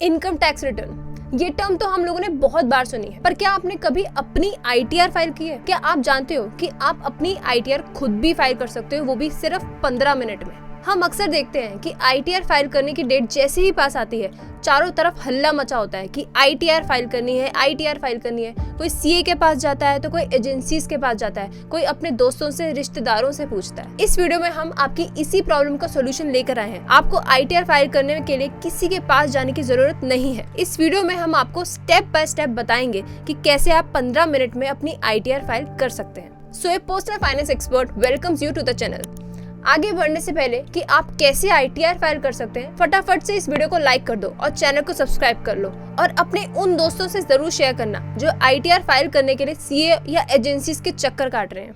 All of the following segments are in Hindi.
इनकम टैक्स रिटर्न, ये टर्म तो हम लोगों ने बहुत बार सुनी है, पर क्या आपने कभी अपनी आईटीआर फाइल की है? क्या आप जानते हो कि आप अपनी आईटीआर खुद भी फाइल कर सकते हो, वो भी सिर्फ 15 मिनट में। हम अक्सर देखते हैं कि आईटीआर फाइल करने की डेट जैसे ही पास आती है, चारों तरफ हल्ला मचा होता है कि आईटीआर फाइल करनी है, आईटीआर फाइल करनी है। कोई सीए के पास जाता है तो कोई एजेंसीज के पास जाता है, कोई अपने दोस्तों से, रिश्तेदारों से पूछता है। इस वीडियो में हम आपकी इसी प्रॉब्लम का सोल्यूशन लेकर आए हैं। आपको आईटीआर फाइल करने के लिए किसी के पास जाने की जरूरत नहीं है। इस वीडियो में हम आपको स्टेप बाय स्टेप बताएंगे कि कैसे आप 15 मिनट में अपनी आईटीआर फाइल कर सकते हैं। So a personal finance expert welcomes you to the channel. आगे बढ़ने से पहले कि आप कैसे आईटीआर फाइल कर सकते हैं, फटाफट से इस वीडियो को लाइक कर दो और चैनल को सब्सक्राइब कर लो और अपने उन दोस्तों से जरूर शेयर करना जो आईटीआर फाइल करने के लिए सीए या एजेंसीज के चक्कर काट रहे हैं।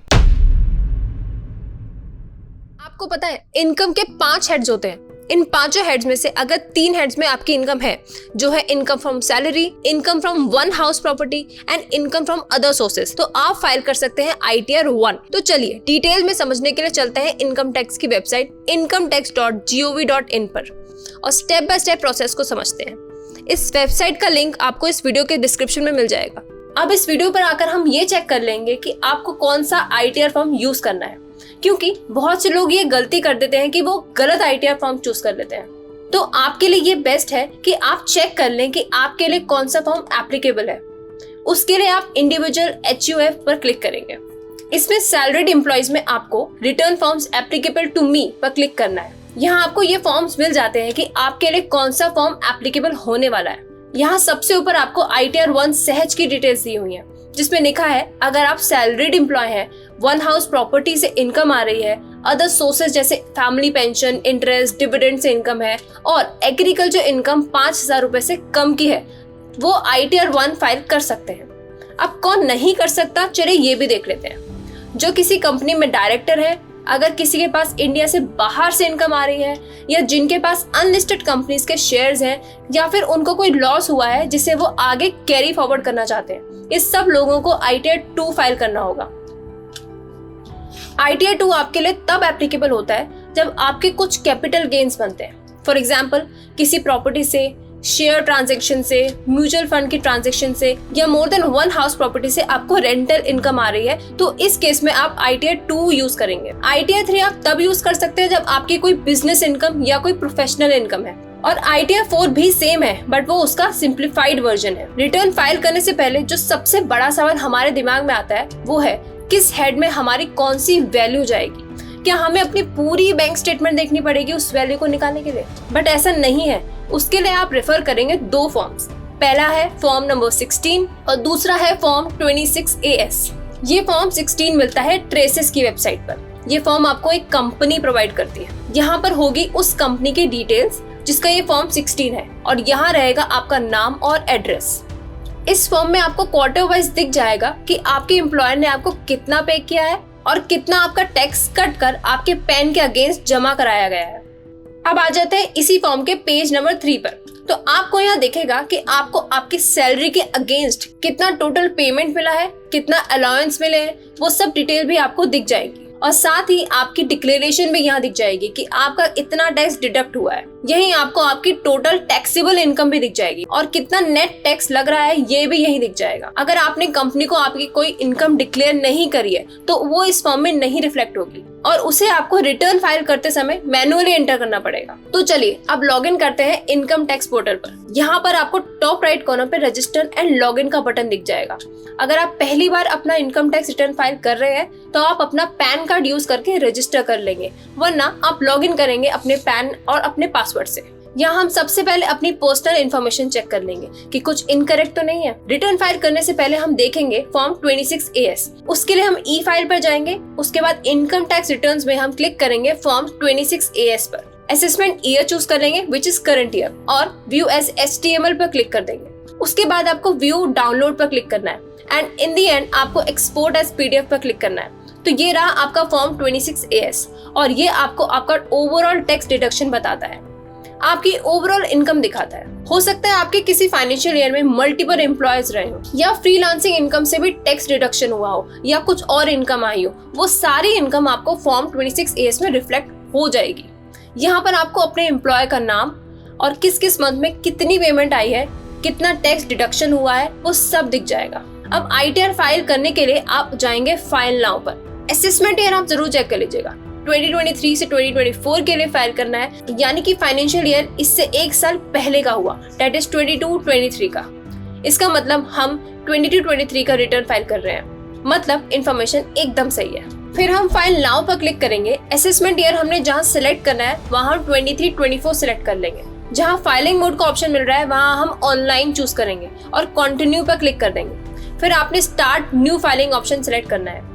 आपको पता है इनकम के 5 हेड्स होते हैं। इन 5 हेड्स में से अगर 3 हेड्स में आपकी इनकम है, जो है income from salary, income from one house property and income from other sources, तो आप फाइल कर सकते हैं आईटीआर 1। तो चलिए डिटेल में समझने के लिए चलते हैं इनकम टैक्स की वेबसाइट incometax.gov.in पर और स्टेप बाय स्टेप प्रोसेस को समझते हैं। इस वेबसाइट का लिंक आपको इस वीडियो के डिस्क्रिप्शन में मिल जाएगा। अब इस वीडियो पर आकर हम ये चेक कर लेंगे कि आपको कौन सा आईटीआर फॉर्म यूज करना है, क्योंकि बहुत से लोग ये गलती कर देते हैं कि वो गलत आईटीआर फॉर्म चूज कर लेते हैं। तो आपके लिए ये बेस्ट है कि आप चेक कर लें कि आपके लिए कौन सा फॉर्म एप्लीकेबल है। उसके लिए आप इंडिविजुअल HUF पर क्लिक करेंगे। इसमें सैलरीड एम्प्लॉइज में आपको return forms applicable to me पर क्लिक करना है। यहाँ आपको ये फॉर्म्स मिल जाते हैं कि आपके लिए कौन सा फॉर्म एप्लीकेबल होने वाला है। यहाँ सबसे ऊपर आपको आईटीआर 1 सहज की डिटेल्स दी हुई है, जिसमें लिखा है अगर आप सैलरीड एम्प्लॉय हैं, वन हाउस प्रॉपर्टी से इनकम आ रही है, अदर सोर्सेज जैसे फैमिली पेंशन, इंटरेस्ट, डिविडेंड से इनकम है और एग्रीकल्चर इनकम 5,000 रुपए से कम की है, वो आईटीआर 1 फाइल कर सकते हैं। अब कौन नहीं कर सकता, चलिए ये भी देख लेते हैं। जो किसी कंपनी में डायरेक्टर है, अगर किसी के पास इंडिया से बाहर से इनकम आ रही है, या जिनके पास अनलिस्टेड कंपनीज के शेयर्स हैं, या फिर उनको कोई लॉस हुआ है जिसे वो आगे कैरी फॉरवर्ड करना चाहते हैं, इस सब लोगों को आईटीआर 2 फाइल करना होगा। आईटीआर 2 आपके लिए तब एप्लीकेबल होता है जब आपके कुछ कैपिटल गेन्स बनते हैं। फॉर एग्जाम्पल किसी प्रॉपर्टी से, शेयर ट्रांजैक्शन से, म्यूचुअल फंड की ट्रांजैक्शन से, या more than one house property से आपको रेंटल इनकम आ रही है, तो इस केस में आप आईटीआर 2 यूज करेंगे। आईटीआर 3 आप तब यूज कर सकते हैं जब आपकी कोई बिजनेस इनकम या कोई प्रोफेशनल इनकम है। और आईटीआर 4 भी सेम है, बट वो उसका सिंप्लीफाइड वर्जन है। रिटर्न फाइल करने से पहले जो सबसे बड़ा सवाल हमारे दिमाग में आता है वो है किस हेड में हमारी कौन सी वैल्यू जाएगी। क्या हमें अपनी पूरी बैंक स्टेटमेंट देखनी पड़ेगी उस वैल्यू को निकालने के लिए? बट ऐसा नहीं है। उसके लिए आप रेफर करेंगे 2 फॉर्म्स। पहला है फॉर्म नंबर 16 और दूसरा है फॉर्म 26AS। ये फॉर्म 16 मिलता है ट्रेसेस की वेबसाइट पर। ये फॉर्म आपको एक कंपनी प्रोवाइड करती है। यहाँ पर होगी उस कंपनी की डिटेल्स जिसका ये फॉर्म 16 है, और यहाँ रहेगा आपका नाम और एड्रेस। इस फॉर्म में आपको क्वार्टर वाइज दिख जाएगा कि आपके एम्प्लॉयर ने आपको कितना पे किया है और कितना आपका टैक्स कट कर आपके पैन के अगेंस्ट जमा कराया गया है। अब आ जाते हैं इसी फॉर्म के पेज नंबर 3 पर। तो आपको यहाँ दिखेगा कि आपको आपकी सैलरी के अगेंस्ट कितना टोटल पेमेंट मिला है, कितना अलाउंस मिले हैं, वो सब डिटेल भी आपको दिख जाएगी। और साथ ही आपकी डिक्लेरेशन भी यहाँ दिख जाएगी कि आपका इतना टैक्स डिडक्ट हुआ है। यहीं आपको आपकी टोटल टैक्सेबल इनकम भी दिख जाएगी और कितना नेट टैक्स लग रहा है ये भी यहीं दिख जाएगा। अगर आपने कंपनी को आपकी कोई इनकम डिक्लेयर नहीं करी है तो वो इस फॉर्म में नहीं रिफ्लेक्ट होगी और उसे आपको रिटर्न फाइल करते समय मैनुअली एंटर करना पड़ेगा। तो चलिए अब लॉग इन करते हैं इनकम टैक्स पोर्टल पर। यहाँ पर आपको टॉप राइट कॉर्नर पे रजिस्टर एंड लॉग इन का बटन दिख जाएगा। अगर आप पहली बार अपना इनकम टैक्स रिटर्न फाइल कर रहे हैं तो आप अपना पैन कार्ड यूज करके रजिस्टर कर लेंगे, वरना आप लॉग इन करेंगे अपने पैन और अपने पासवर्ड से। यहाँ हम सबसे पहले अपनी पर्सनल इन्फॉर्मेशन चेक कर लेंगे कि कुछ इनकरेक्ट तो नहीं है। रिटर्न फाइल करने से पहले हम देखेंगे फॉर्म 26AS। उसके लिए हम ई फाइल पर जाएंगे। उसके बाद इनकम टैक्स रिटर्न्स में हम क्लिक करेंगे फॉर्म 26AS पर। असेसमेंट ईयर चूज कर लेंगे विच इज करंट ईयर और व्यू एज HTML पर क्लिक कर देंगे। उसके बाद आपको व्यू डाउनलोड पर क्लिक करना है एंड इन दी एंड आपको एक्सपोर्ट एज PDF पर क्लिक करना है। तो ये रहा आपका फॉर्म 26AS और ये आपको आपका ओवरऑल टैक्स डिडक्शन बताता है, आपकी ओवरऑल इनकम दिखाता है। हो सकता है आपके किसी फाइनेंशियल ईयर में मल्टीपल एम्प्लॉयज रहे हो या फ्रीलांसिंग इनकम से भी टैक्स डिडक्शन हुआ हो या कुछ और इनकम आई हो, वो सारी इनकम आपको फॉर्म 26AS में रिफ्लेक्ट हो जाएगी। यहाँ पर आपको अपने एम्प्लॉय का नाम, और किस किस मंथ में कितनी पेमेंट आई है, कितना टैक्स डिडक्शन हुआ है, वो सब दिख जाएगा। अब ITR फाइल करने के लिए आप जाएंगे फाइल नाउ पर। असेसमेंट ईयर आप जरूर चेक कर लीजिएगा। 2023 से 2024 के लिए फाइल करना है, यानी कि फाइनेंशियल ईयर इससे 1 साल पहले का हुआ, दैट इज 22-23 का। इसका मतलब हम 22-23 का रिटर्न फाइल कर रहे हैं, मतलब इन्फॉर्मेशन एकदम सही है। फिर हम फाइल नाउ पर क्लिक करेंगे। असेसमेंट ईयर हमने जहाँ सिलेक्ट करना है वहाँ 23-24 सिलेक्ट कर लेंगे। जहाँ फाइलिंग मोड का ऑप्शन मिल रहा है वहाँ हम ऑनलाइन चूज करेंगे और कंटिन्यू पर क्लिक कर देंगे। फिर आपने start new filing option select करना है।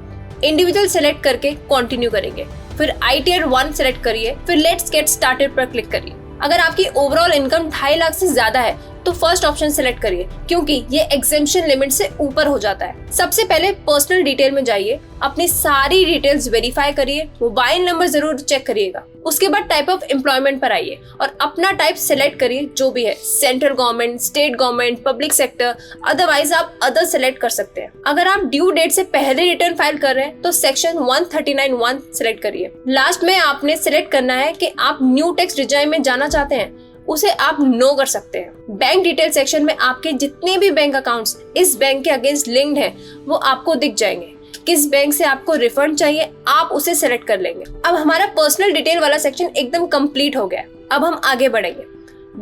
इंडिविजुअल सेलेक्ट करके कंटिन्यू करेंगे। फिर ITR 1 सेलेक्ट करिए, फिर लेट्स गेट स्टार्टेड पर क्लिक करिए। अगर आपकी ओवरऑल इनकम 2.5 लाख से ज्यादा है तो फर्स्ट ऑप्शन सेलेक्ट करिए, क्योंकि ये एग्जेम्पशन लिमिट से ऊपर हो जाता है। सबसे पहले पर्सनल डिटेल में जाइए, अपनी सारी डिटेल्स वेरीफाई करिए, मोबाइल नंबर जरूर चेक करिएगा। उसके बाद टाइप ऑफ एम्प्लॉयमेंट पर आइए और अपना टाइप सेलेक्ट करिए, जो भी है, central government, state government, public sector, otherwise आप अदर सेलेक्ट कर सकते हैं। अगर आप ड्यू डेट से पहले रिटर्न फाइल कर रहे हैं तो सेक्शन 139(1) सेलेक्ट करिए। लास्ट में आपने सेलेक्ट करना है कि आप न्यू टैक्स रिजाइम में जाना चाहते हैं, उसे आप नो कर सकते हैं। बैंक डिटेल सेक्शन में आपके जितने भी बैंक अकाउंट्स इस बैंक के अगेंस्ट लिंक्ड हैं वो आपको दिख जाएंगे। किस बैंक से आपको रिफंड चाहिए आप उसे सेलेक्ट कर लेंगे। अब हमारा पर्सनल डिटेल वाला सेक्शन एकदम कंप्लीट हो गया। अब हम आगे बढ़ेंगे।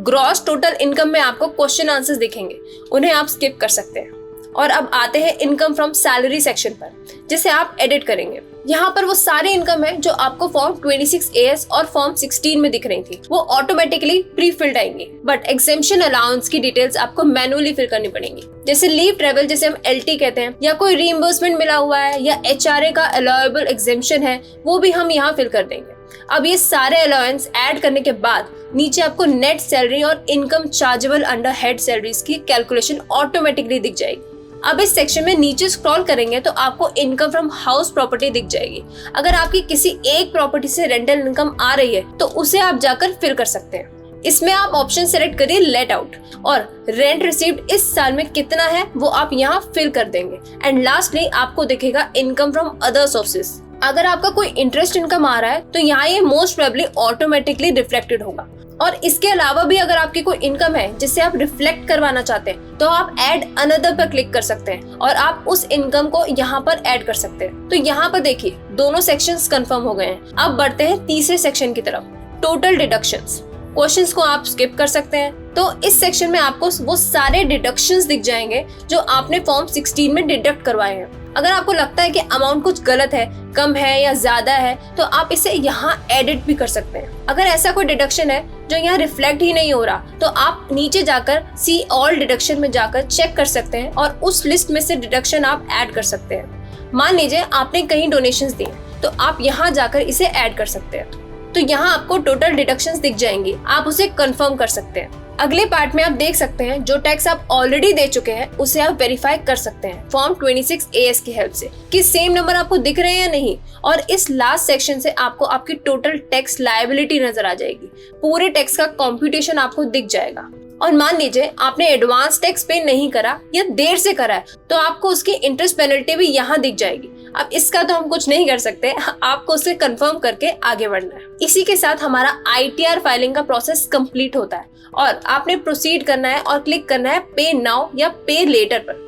ग्रॉस टोटल इनकम में आपको क्वेश्चन आंसर्स दिखेंगे, उन्हें आप स्किप कर सकते हैं। और अब आते हैं इनकम फ्रॉम सैलरी सेक्शन पर, जिसे आप एडिट करेंगे। यहाँ पर वो सारे इनकम है जो आपको फॉर्म 26AS और फॉर्म 16 में दिख रही थी, वो ऑटोमेटिकली प्री फिल्ड आएंगी। बट एग्जेम्पशन अलाउंस की डिटेल्स आपको मैनुअली फिल करनी पड़ेंगी, जैसे लीव ट्रेवल, जिसे हम LT कहते हैं, या कोई रीइंबर्समेंट मिला हुआ है, या HRA का अलाउएबल एग्जेम्पशन है, वो भी हम यहाँ फिल कर देंगे। अब ये सारे अलाउंस ऐड करने के बाद नीचे आपको नेट सैलरी और income chargeable under head salaries की कैलकुलेशन ऑटोमेटिकली दिख जाएगी। अब इस सेक्शन में नीचे स्क्रॉल करेंगे तो आपको इनकम फ्रॉम हाउस प्रॉपर्टी दिख जाएगी। अगर आपकी किसी एक प्रॉपर्टी से रेंटल इनकम आ रही है तो उसे आप जाकर फिल कर सकते हैं। इसमें आप ऑप्शन सेलेक्ट करिए लेट आउट, और रेंट रिसीव्ड इस साल में कितना है वो आप यहाँ फिल कर देंगे। एंड लास्टली आपको दिखेगा इनकम फ्रॉम अदर सोर्सेज। अगर आपका कोई इंटरेस्ट इनकम आ रहा है तो यहाँ ये मोस्ट प्रोबेबली ऑटोमेटिकली रिफ्लेक्टेड होगा। और इसके अलावा भी अगर आपकी कोई इनकम है जिसे आप रिफ्लेक्ट करवाना चाहते हैं तो आप ऐड अनदर पर क्लिक कर सकते हैं और आप उस इनकम को यहाँ पर ऐड कर सकते हैं। तो यहाँ पर देखिए दोनों सेक्शंस कंफर्म हो गए हैं। अब बढ़ते हैं तीसरे सेक्शन की तरफ, टोटल डिडक्शंस। क्वेश्चंस को आप स्किप कर सकते हैं। तो इस सेक्शन में आपको वो सारे डिडक्शंस दिख जाएंगे जो आपने फॉर्म 16 में डिडक्ट करवाए हैं। अगर आपको लगता है कि अमाउंट कुछ गलत है, कम है या ज्यादा है, तो आप इसे यहाँ एडिट भी कर सकते हैं। अगर ऐसा कोई डिडक्शन है जो यहाँ रिफ्लेक्ट ही नहीं हो रहा तो आप नीचे जाकर सी ऑल डिडक्शन में जाकर चेक कर सकते हैं और उस लिस्ट में से डिडक्शन आप ऐड कर सकते हैं। मान लीजिए आपने कहीं डोनेशंस दिए तो आप यहाँ जाकर इसे ऐड कर सकते हैं। तो यहाँ आपको टोटल डिडक्शंस दिख जाएंगी, आप उसे कंफर्म कर सकते हैं। अगले पार्ट में आप देख सकते हैं जो टैक्स आप ऑलरेडी दे चुके हैं उसे आप वेरीफाई कर सकते हैं फॉर्म 26AS की हेल्प से कि सेम नंबर आपको दिख रहे हैं या नहीं। और इस लास्ट सेक्शन से आपको आपकी टोटल टैक्स लायबिलिटी नजर आ जाएगी, पूरे टैक्स का कॉम्प्यूटेशन आपको दिख जाएगा। और मान लीजिए आपने एडवांस टैक्स पे नहीं करा या देर से करा है तो आपको उसकी इंटरेस्ट पेनल्टी भी यहाँ दिख जाएगी। अब इसका तो हम कुछ नहीं कर सकते, आपको उसे कंफर्म करके आगे बढ़ना है। इसी के साथ हमारा ITR फाइलिंग का प्रोसेस कंप्लीट होता है और आपने प्रोसीड करना है और क्लिक करना है पे नाउ या पे लेटर पर।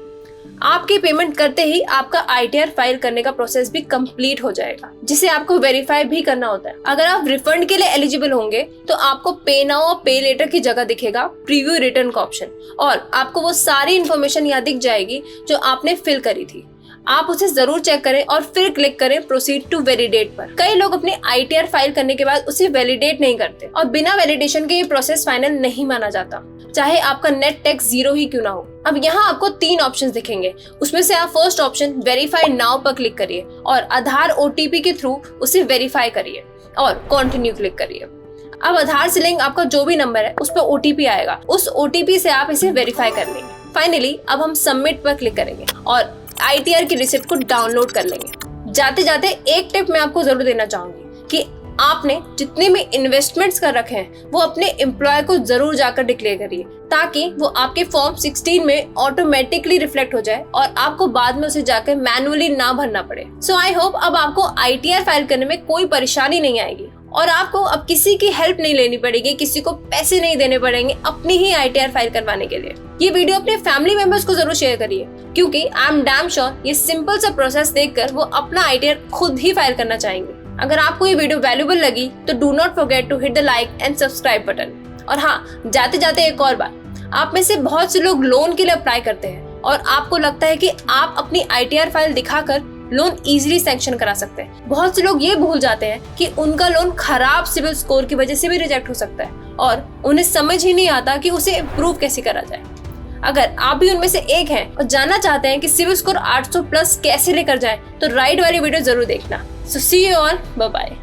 आपकी पेमेंट करते ही आपका ITR फाइल करने का प्रोसेस भी कंप्लीट हो जाएगा, जिसे आपको वेरीफाई भी करना होता है। अगर आप रिफंड के लिए एलिजिबल होंगे तो आपको पे नाउ और पे लेटर की जगह दिखेगा प्रीव्यू रिटर्न का ऑप्शन, और आपको वो सारी इन्फॉर्मेशन यहाँ दिख जाएगी जो आपने फिल करी थी। आप उसे जरूर चेक करें और फिर क्लिक करें प्रोसीड टू वैलिडेट पर। कई लोग अपने ITR फाइल करने के बाद उसे वैलिडेट नहीं करते और बिना वैलिडेशन के ये प्रोसेस फाइनल नहीं माना जाता, चाहे आपका नेट टैक्स 0 ही क्यों ना हो। अब यहाँ आपको 3 ऑप्शंस दिखेंगे, उसमें से आप फर्स्ट ऑप्शन वेरीफाई नाउ पर क्लिक करिए और आधार OTP के थ्रू उसे वेरीफाई करिए और कंटिन्यू क्लिक करिए। अब आधार से लिंक आपका जो भी नंबर है उस पर OTP आएगा, उस OTP से आप इसे वेरीफाई कर लेंगे। फाइनली अब हम सबमिट पर क्लिक करेंगे और ITR की रिसिप्ट को डाउनलोड कर लेंगे। जाते जाते एक टिप मैं आपको जरूर देना चाहूंगी कि आपने जितने भी इन्वेस्टमेंट्स कर रखे हैं वो अपने एम्प्लॉय को जरूर जाकर डिक्लेयर करिए, ताकि वो आपके फॉर्म 16 में ऑटोमेटिकली रिफ्लेक्ट हो जाए और आपको बाद में उसे जाकर मैनुअली ना भरना पड़े। सो आई होप अब आपको ITR फाइल करने में कोई परेशानी नहीं आएगी और आपको अब किसी की हेल्प नहीं लेनी पड़ेगी, किसी को पैसे नहीं देने पड़ेंगे अपनी ही ITR फाइल करवाने के लिए। ये वीडियो अपने फैमिली मेंबर्स को जरूर शेयर करिए, क्योंकि आई एम डैम श्योर ये सिंपल सा प्रोसेस देखकर वो अपना ITR खुद ही फाइल करना चाहेंगे। अगर आपको ये वीडियो वैल्यूएबल लगी तो do not forget to hit the like and subscribe button. और हाँ, जाते जाते एक और बात, आप में से बहुत से लोग लोन के लिए अप्लाई करते हैं और आपको लगता है कि आप अपनी ITR फाइल दिखाकर लोन इजीली सैंक्शन करा सकते हैं। बहुत से लोग ये भूल जाते हैं कि उनका लोन खराब सिविल स्कोर की वजह से भी रिजेक्ट हो सकता है और उन्हें समझ ही नहीं आता कि उसे इम्प्रूव कैसे करा जाए। अगर आप भी उनमें से एक हैं और जानना चाहते हैं कि सिविल स्कोर 800 प्लस कैसे लेकर जाए तो राइट वाली वीडियो जरूर देखना। सो सी यू ऑल, बाय बाय।